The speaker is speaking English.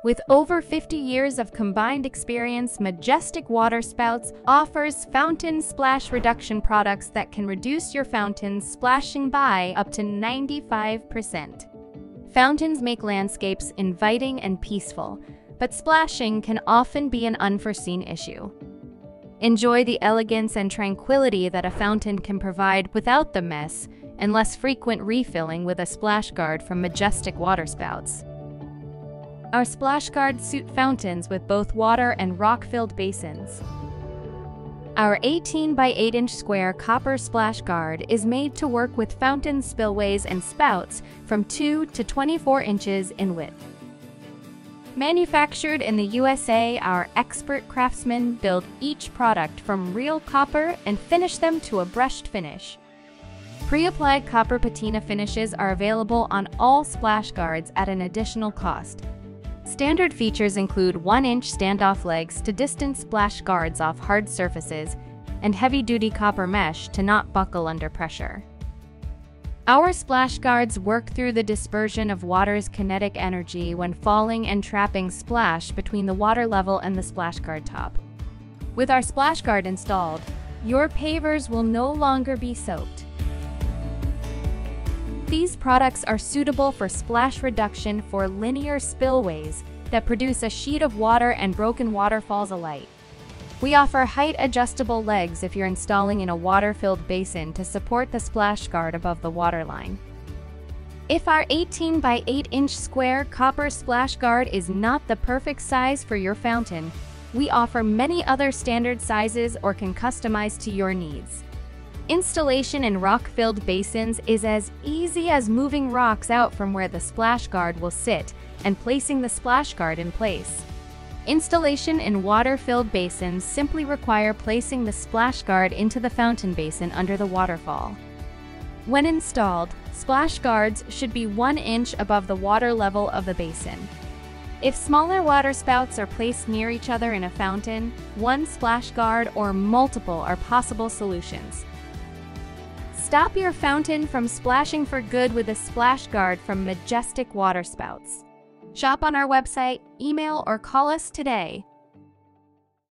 With over 50 years of combined experience, Majestic Water Spouts offers fountain splash reduction products that can reduce your fountain's splashing by up to 95%. Fountains make landscapes inviting and peaceful, but splashing can often be an unforeseen issue. Enjoy the elegance and tranquility that a fountain can provide without the mess and less frequent refilling with a splash guard from Majestic Water Spouts. Our splash guards suit fountains with both water and rock-filled basins. Our 18 by 8 inch square copper splash guard is made to work with fountain spillways and spouts from 2 to 24 inches in width. Manufactured in the USA, our expert craftsmen build each product from real copper and finish them to a brushed finish. Pre-applied copper patina finishes are available on all splash guards at an additional cost. Standard features include 1-inch standoff legs to distance splash guards off hard surfaces and heavy-duty copper mesh to not buckle under pressure. Our splash guards work through the dispersion of water's kinetic energy when falling and trapping splash between the water level and the splash guard top. With our splash guard installed, your pavers will no longer be soaked. These products are suitable for splash reduction for linear spillways that produce a sheet of water and broken waterfalls alike. We offer height-adjustable legs if you're installing in a water-filled basin to support the splash guard above the waterline. If our 18 by 8 inch square copper splash guard is not the perfect size for your fountain, we offer many other standard sizes or can customize to your needs. Installation in rock-filled basins is as easy as moving rocks out from where the splash guard will sit and placing the splash guard in place. Installation in water-filled basins simply require placing the splash guard into the fountain basin under the waterfall. When installed, splash guards should be 1 inch above the water level of the basin. If smaller water spouts are placed near each other in a fountain, one splash guard or multiple are possible solutions. Stop your fountain from splashing for good with a splash guard from Majestic Water Spouts. Shop on our website, email, or call us today.